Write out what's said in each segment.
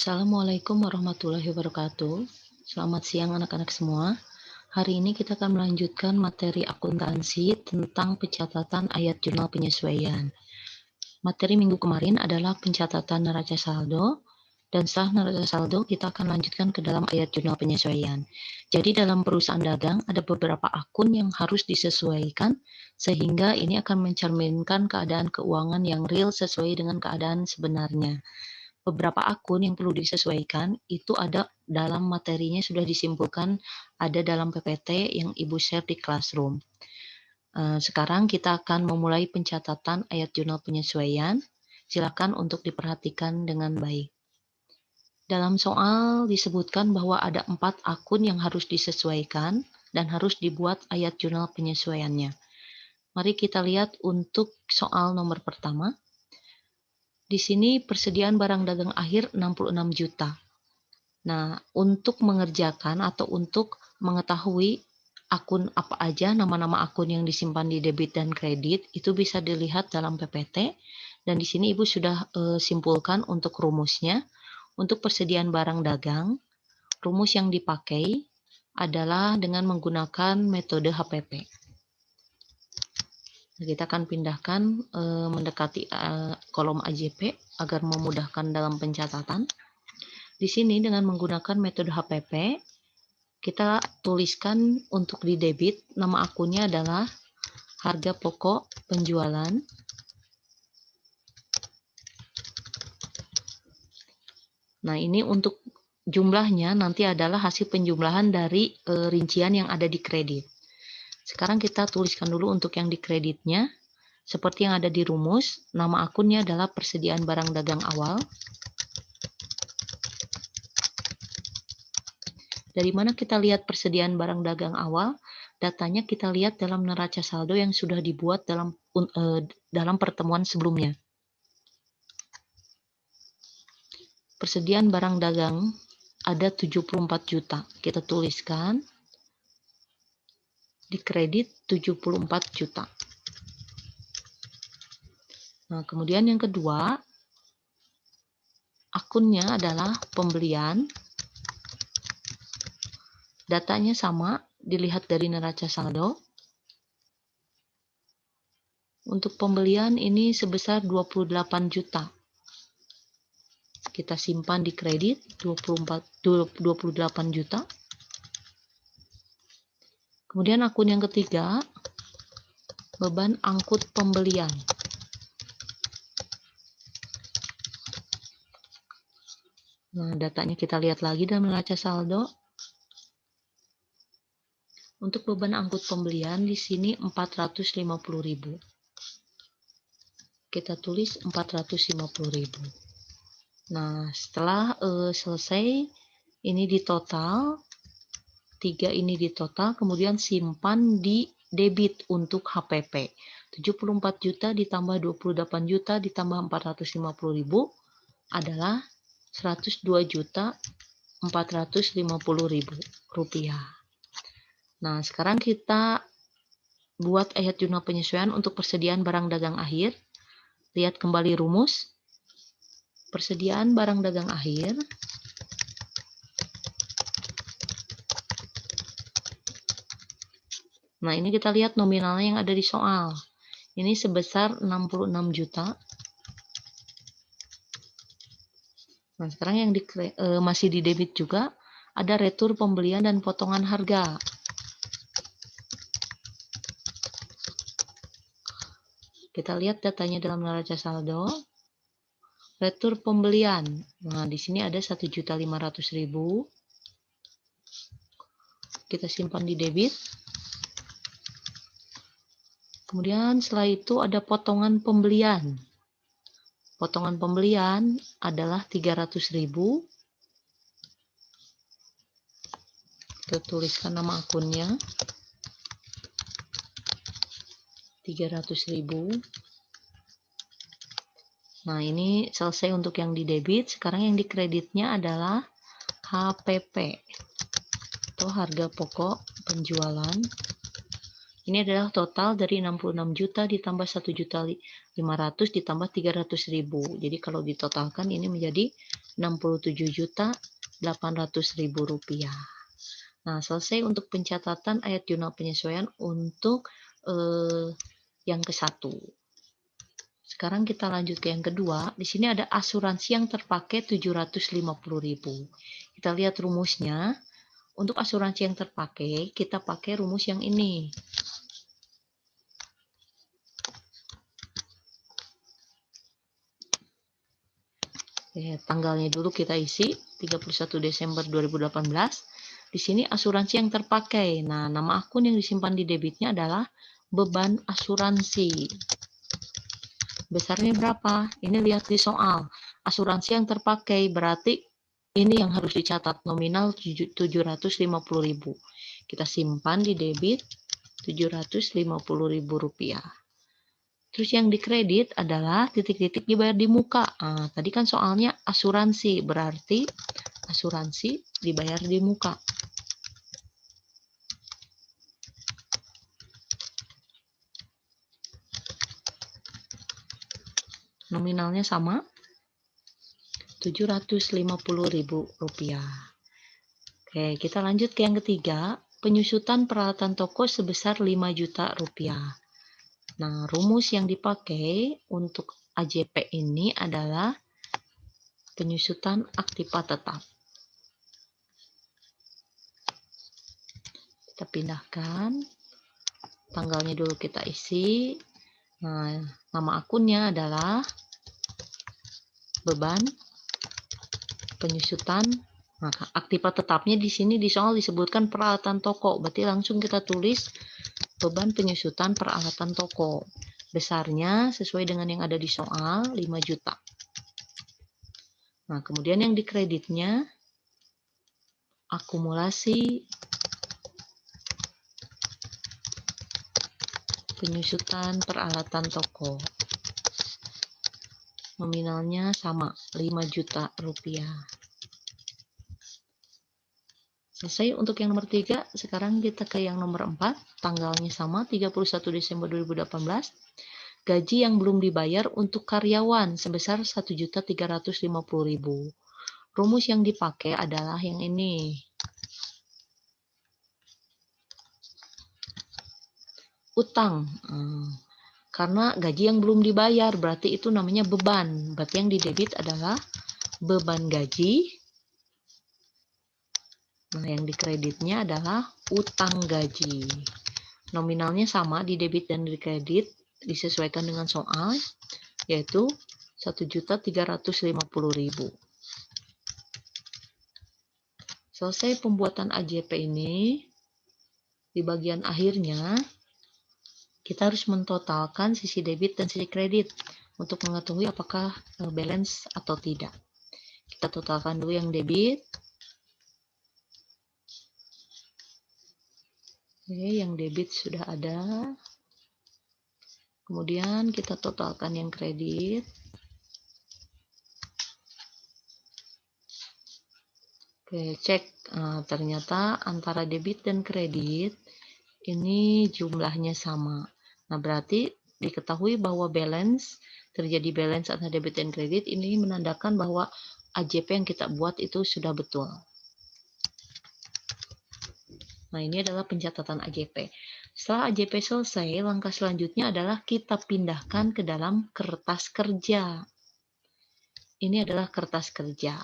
Assalamualaikum warahmatullahi wabarakatuh. Selamat siang anak-anak semua. Hari ini kita akan melanjutkan materi akuntansi tentang pencatatan ayat jurnal penyesuaian. Materi minggu kemarin adalah pencatatan neraca saldo, dan setelah neraca saldo kita akan lanjutkan ke dalam ayat jurnal penyesuaian. Jadi dalam perusahaan dagang ada beberapa akun yang harus disesuaikan, sehingga ini akan mencerminkan keadaan keuangan yang real sesuai dengan keadaan sebenarnya. Beberapa akun yang perlu disesuaikan itu ada dalam materinya, sudah disimpulkan, ada dalam PPT yang Ibu share di Classroom. Sekarang kita akan memulai pencatatan ayat jurnal penyesuaian. Silakan untuk diperhatikan dengan baik. Dalam soal disebutkan bahwa ada 4 akun yang harus disesuaikan dan harus dibuat ayat jurnal penyesuaiannya. Mari kita lihat untuk soal nomor pertama. Di sini persediaan barang dagang akhir 66 juta. Nah, untuk mengerjakan atau untuk mengetahui akun apa aja, nama-nama akun yang disimpan di debit dan kredit, itu bisa dilihat dalam PPT. Dan di sini Ibu sudah simpulkan untuk rumusnya. Untuk persediaan barang dagang, rumus yang dipakai adalah dengan menggunakan metode HPP. Nah, kita akan pindahkan mendekati kolom AJP agar memudahkan dalam pencatatan. Di sini dengan menggunakan metode HPP, kita tuliskan untuk di debit, nama akunnya adalah harga pokok penjualan. Nah, ini untuk jumlahnya nanti adalah hasil penjumlahan dari rincian yang ada di kredit. Sekarang kita tuliskan dulu untuk yang di kreditnya. Seperti yang ada di rumus, nama akunnya adalah persediaan barang dagang awal. Dari mana kita lihat persediaan barang dagang awal? Datanya kita lihat dalam neraca saldo yang sudah dibuat dalam pertemuan sebelumnya. Persediaan barang dagang ada 74 juta. Kita tuliskan di kredit 74 juta. Nah, kemudian yang kedua, akunnya adalah pembelian. Datanya sama, dilihat dari neraca saldo. Untuk pembelian ini sebesar 28 juta. Kita simpan di kredit 28 juta. Kemudian akun yang ketiga, beban angkut pembelian. Nah, datanya kita lihat lagi dalam neraca saldo. Untuk beban angkut pembelian di sini 450.000. Kita tulis 450.000. Nah, setelah selesai, ini di total, 3 ini di total, kemudian simpan di debit untuk HPP. 74 juta ditambah 28 juta ditambah 450.000 adalah 102 juta 450.000 rupiah. Nah, sekarang kita buat ayat jurnal penyesuaian untuk persediaan barang dagang akhir. Lihat kembali rumus. Persediaan barang dagang akhir Nah, ini kita lihat nominalnya yang ada di soal. Ini sebesar 66 juta. Nah, sekarang yang masih di debit juga, ada retur pembelian dan potongan harga. Kita lihat datanya dalam neraca saldo. Retur pembelian. Nah, di sini ada 1.500.000. Kita simpan di debit. Kemudian setelah itu ada potongan pembelian. Potongan pembelian adalah 300.000. Kita tuliskan nama akunnya. 300.000. Nah, ini selesai untuk yang di debit. Sekarang yang di kreditnya adalah HPP atau harga pokok penjualan. Ini adalah total dari 66 juta ditambah 1.500.000 ditambah 300.000. Jadi kalau ditotalkan ini menjadi Rp67.800.000. Nah, selesai untuk pencatatan ayat jurnal penyesuaian untuk yang ke-1. Sekarang kita lanjut ke yang kedua. Di sini ada asuransi yang terpakai 750.000. Kita lihat rumusnya. Untuk asuransi yang terpakai, kita pakai rumus yang ini. Tanggalnya dulu kita isi 31 Desember 2018. Di sini asuransi yang terpakai. Nah, nama akun yang disimpan di debitnya adalah beban asuransi. Besarnya berapa? Ini lihat di soal. Asuransi yang terpakai berarti ini yang harus dicatat, nominal 750.000. Kita simpan di debit Rp750.000. Terus yang dikredit adalah titik-titik dibayar di muka. Nah, tadi kan soalnya asuransi, berarti asuransi dibayar di muka. Nominalnya sama, Rp750.000. Oke, kita lanjut ke yang ketiga, penyusutan peralatan toko sebesar Rp5 juta. Nah, rumus yang dipakai untuk AJP ini adalah penyusutan aktiva tetap. Kita pindahkan, tanggalnya dulu kita isi. Nah, nama akunnya adalah beban penyusutan. Nah, aktiva tetapnya di sini di soal disebutkan peralatan toko, berarti langsung kita tulis beban penyusutan peralatan toko. Besarnya sesuai dengan yang ada di soal 5 juta. Nah, kemudian yang dikreditnya akumulasi penyusutan peralatan toko. Nominalnya sama, Rp5 juta. Selesai untuk yang nomor 3, sekarang kita ke yang nomor 4, tanggalnya sama, 31 Desember 2018. Gaji yang belum dibayar untuk karyawan sebesar Rp1.350.000. Rumus yang dipakai adalah yang ini. Utang. Karena gaji yang belum dibayar, berarti itu namanya beban. Berarti yang didebit adalah beban gaji. Nah, yang dikreditnya adalah utang gaji. Nominalnya sama, di debit dan di kredit, disesuaikan dengan soal, yaitu Rp1.350.000. Selesai pembuatan AJP ini, di bagian akhirnya, kita harus mentotalkan sisi debit dan sisi kredit untuk mengetahui apakah balance atau tidak. Kita totalkan dulu yang debit. Oke, yang debit sudah ada. Kemudian kita totalkan yang kredit. Oke, cek. Ternyata antara debit dan kredit ini jumlahnya sama. Nah, berarti diketahui bahwa terjadi balance antara debit dan kredit, ini menandakan bahwa AJP yang kita buat itu sudah betul. Nah, ini adalah pencatatan AJP. Setelah AJP selesai, langkah selanjutnya adalah kita pindahkan ke dalam kertas kerja. Ini adalah kertas kerja.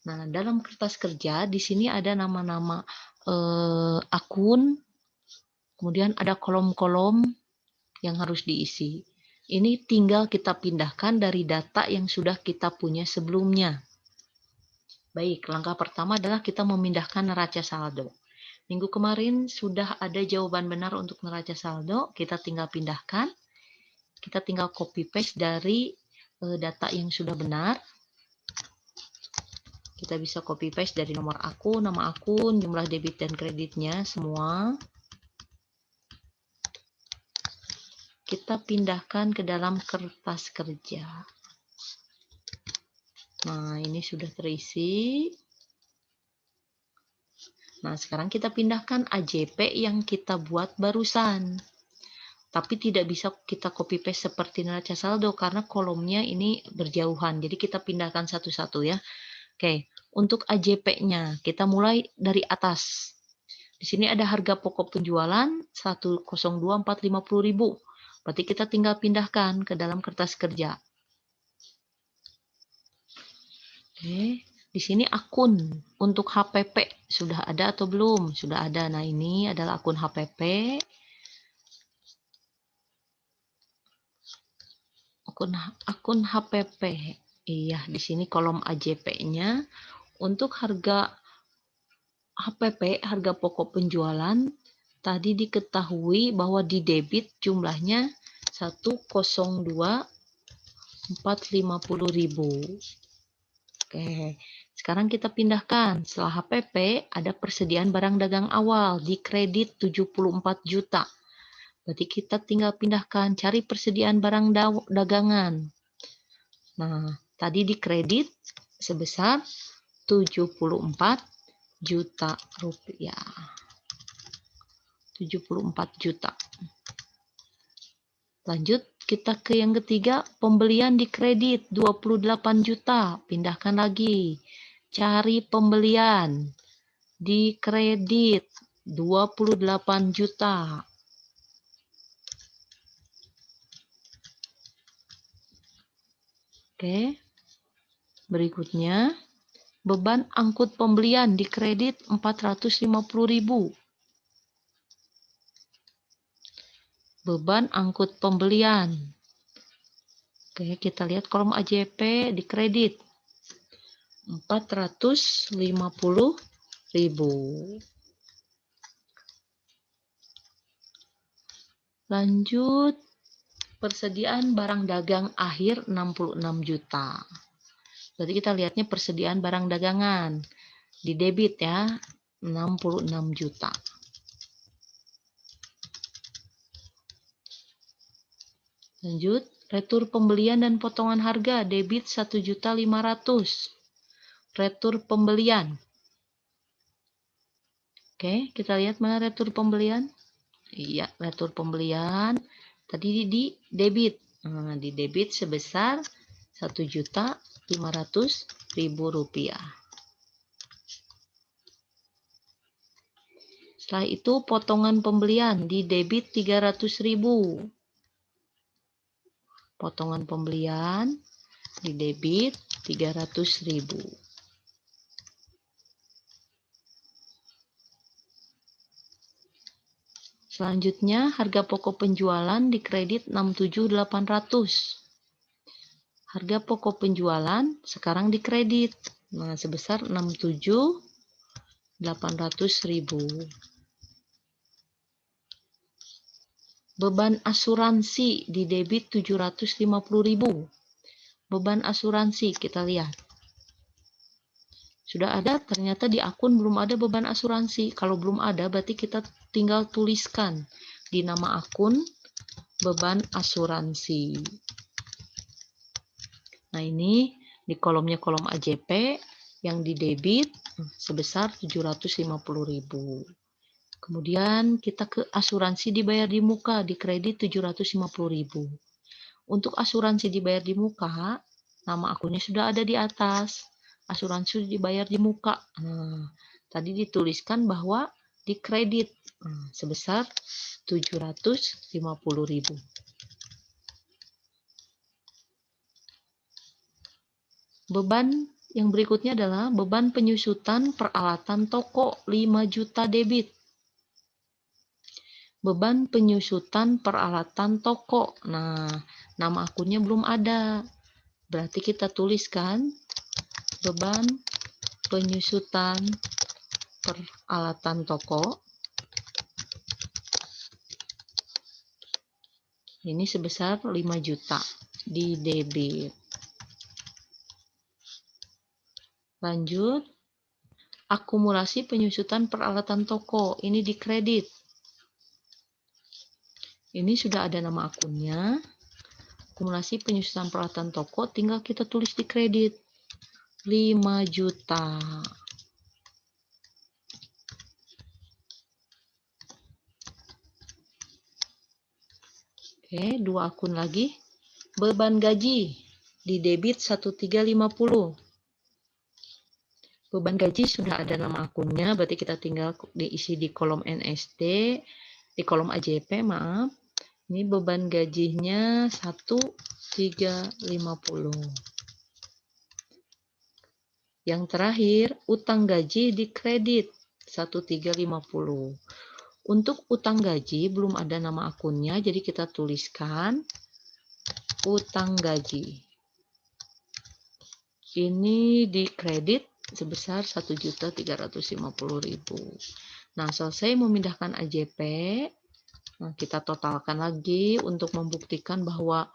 Nah, dalam kertas kerja, di sini ada nama-nama akun, kemudian ada kolom-kolom yang harus diisi. Ini tinggal kita pindahkan dari data yang sudah kita punya sebelumnya. Baik, langkah pertama adalah kita memindahkan neraca saldo. Minggu kemarin sudah ada jawaban benar untuk neraca saldo, kita tinggal pindahkan. Kita tinggal copy paste dari data yang sudah benar. Kita bisa copy paste dari nomor akun, nama akun, jumlah debit dan kreditnya semua. Kita pindahkan ke dalam kertas kerja. Nah, ini sudah terisi. Nah, sekarang kita pindahkan AJP yang kita buat barusan. Tapi tidak bisa kita copy paste seperti neraca saldo karena kolomnya ini berjauhan. Jadi kita pindahkan satu-satu ya. Oke, untuk AJP-nya kita mulai dari atas. Di sini ada harga pokok penjualan 102.450.000. Berarti kita tinggal pindahkan ke dalam kertas kerja. Oke, di sini akun untuk HPP sudah ada atau belum? Sudah ada. Nah, ini adalah akun HPP. Akun HPP. Iya, di sini kolom AJP-nya untuk harga HPP, harga pokok penjualan, tadi diketahui bahwa di debit jumlahnya 102.450.000. Oke, sekarang kita pindahkan. Setelah HPP, ada persediaan barang dagang awal di kredit 74 juta. Berarti kita tinggal pindahkan, cari persediaan barang dagangan. Nah, tadi di kredit sebesar 74 juta rupiah. 74 juta. Lanjut, kita ke yang ketiga, pembelian di kredit 28 juta. Pindahkan lagi. Cari pembelian di kredit 28 juta. Oke. Berikutnya, beban angkut pembelian di kredit 450.000. Beban angkut pembelian. Oke, kita lihat kolom AJP di kredit 450.000. Lanjut, persediaan barang dagang akhir 66 juta. Jadi kita lihatnya persediaan barang dagangan di debit ya, 66 juta. Lanjut, retur pembelian dan potongan harga debit 1.500.000. Retur pembelian. Oke, kita lihat mana retur pembelian. Iya, retur pembelian. Tadi di debit. Nah, di debit sebesar 1.500.000 rupiah. Setelah itu potongan pembelian di debit 300.000. Potongan pembelian di debit 300.000. Selanjutnya, harga pokok penjualan di kredit 67.800. Harga pokok penjualan sekarang di kredit. Nah, sebesar 67.800.000. Beban asuransi di debit 750.000. Beban asuransi kita lihat. Sudah ada, ternyata di akun belum ada beban asuransi. Kalau belum ada, berarti kita tinggal tuliskan di nama akun beban asuransi. Nah, ini di kolomnya kolom AJP yang di debit sebesar 750.000. Kemudian kita ke asuransi dibayar di muka di kredit 750.000. Untuk asuransi dibayar di muka, nama akunnya sudah ada di atas. Asuransi dibayar di muka. Nah, tadi dituliskan bahwa di kredit sebesar 750.000. Beban yang berikutnya adalah beban penyusutan peralatan toko 5 juta debit. Beban penyusutan peralatan toko. Nah, nama akunnya belum ada. Berarti kita tuliskan beban penyusutan peralatan toko. Ini sebesar 5 juta di debit. Lanjut, akumulasi penyusutan peralatan toko. Ini di kredit. Ini sudah ada nama akunnya. Akumulasi penyusutan peralatan toko tinggal kita tulis di kredit. 5 juta. Oke, dua akun lagi. Beban gaji di debit 1.350. Beban gaji sudah ada nama akunnya, berarti kita tinggal diisi di kolom NSD, di kolom AJP, maaf. Ini beban gajinya 1.350. Yang terakhir, utang gaji di kredit 1.350. Untuk utang gaji belum ada nama akunnya, jadi kita tuliskan utang gaji. Ini di kredit sebesar 1.350.000. Nah, selesai memindahkan AJP, nah kita totalkan lagi untuk membuktikan bahwa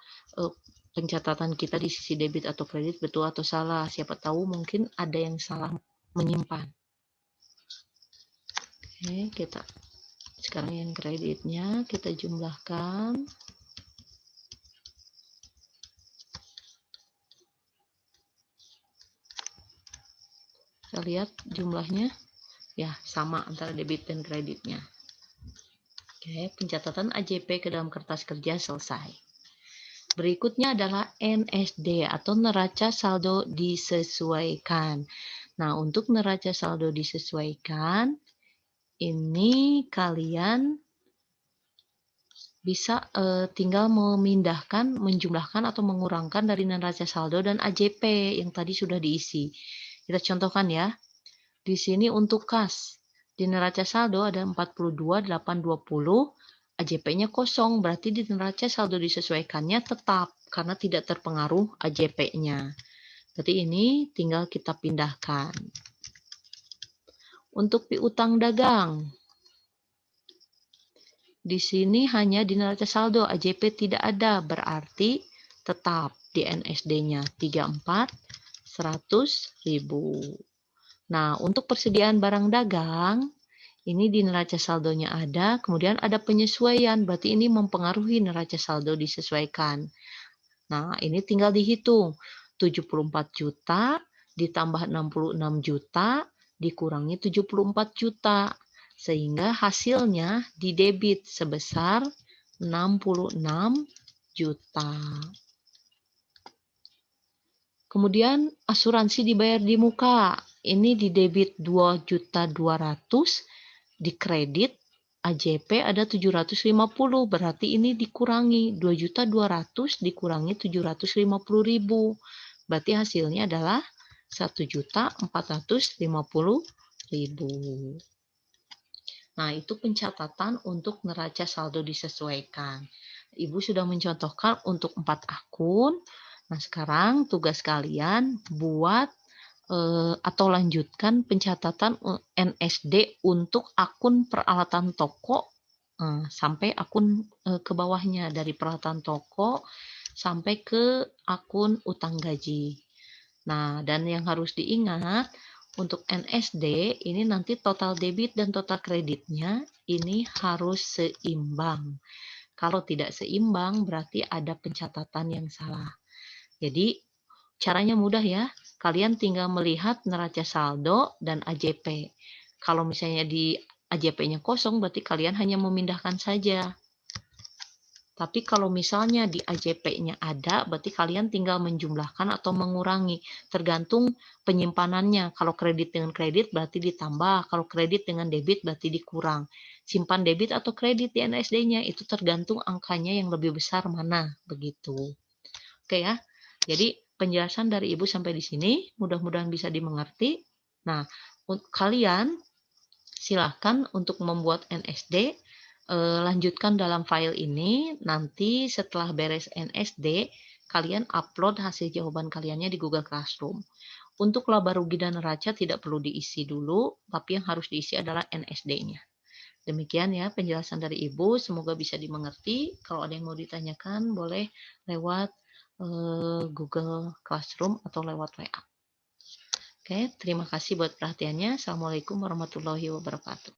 pencatatan kita di sisi debit atau kredit betul atau salah. Siapa tahu mungkin ada yang salah menyimpan. Oke, kita sekarang yang kreditnya kita jumlahkan. Kita lihat jumlahnya. Ya, sama antara debit dan kreditnya. Oke, pencatatan AJP ke dalam kertas kerja selesai. Berikutnya adalah NSD atau neraca saldo disesuaikan. Nah, untuk neraca saldo disesuaikan, ini kalian bisa tinggal memindahkan, menjumlahkan atau mengurangkan dari neraca saldo dan AJP yang tadi sudah diisi. Kita contohkan ya. Di sini untuk kas, di neraca saldo ada 42.820, AJP-nya kosong, berarti di neraca saldo disesuaikannya tetap karena tidak terpengaruh AJP-nya. Berarti ini tinggal kita pindahkan. Untuk piutang dagang, di sini hanya di neraca saldo, AJP tidak ada, berarti tetap di NSD-nya 34 100.000. Nah, untuk persediaan barang dagang, ini di neraca saldonya ada, kemudian ada penyesuaian, berarti ini mempengaruhi neraca saldo disesuaikan. Nah, ini tinggal dihitung, 74 juta ditambah 66 juta dikurangi 74 juta, sehingga hasilnya di debit sebesar 66 juta. Kemudian asuransi dibayar di muka. Ini di debit 2.200.000, di kredit AJP ada 750, berarti ini dikurangi 2.200.000 dikurangi 750.000. Berarti hasilnya adalah 1.450.000. Nah, itu pencatatan untuk neraca saldo disesuaikan. Ibu sudah mencontohkan untuk 4 akun. Nah, sekarang tugas kalian buat atau lanjutkan pencatatan NSD untuk akun peralatan toko sampai akun ke bawahnya, dari peralatan toko sampai ke akun utang gaji. Nah, dan yang harus diingat untuk NSD ini nanti total debit dan total kreditnya ini harus seimbang. Kalau tidak seimbang berarti ada pencatatan yang salah. Jadi caranya mudah ya, kalian tinggal melihat neraca saldo dan AJP. Kalau misalnya di AJP-nya kosong, berarti kalian hanya memindahkan saja. Tapi kalau misalnya di AJP-nya ada, berarti kalian tinggal menjumlahkan atau mengurangi. Tergantung penyimpanannya. Kalau kredit dengan kredit berarti ditambah, kalau kredit dengan debit berarti dikurang. Simpan debit atau kredit di NSD-nya, itu tergantung angkanya yang lebih besar mana, begitu. Oke ya, jadi penjelasan dari Ibu sampai di sini, mudah-mudahan bisa dimengerti. Nah, kalian silahkan untuk membuat NSD, lanjutkan dalam file ini, nanti setelah beres NSD, kalian upload hasil jawaban kaliannya di Google Classroom. Untuk laba rugi dan neraca tidak perlu diisi dulu, tapi yang harus diisi adalah NSD-nya. Demikian ya penjelasan dari Ibu, semoga bisa dimengerti. Kalau ada yang mau ditanyakan, boleh lewat Google Classroom atau lewat WA. Oke, terima kasih buat perhatiannya. Assalamualaikum warahmatullahi wabarakatuh.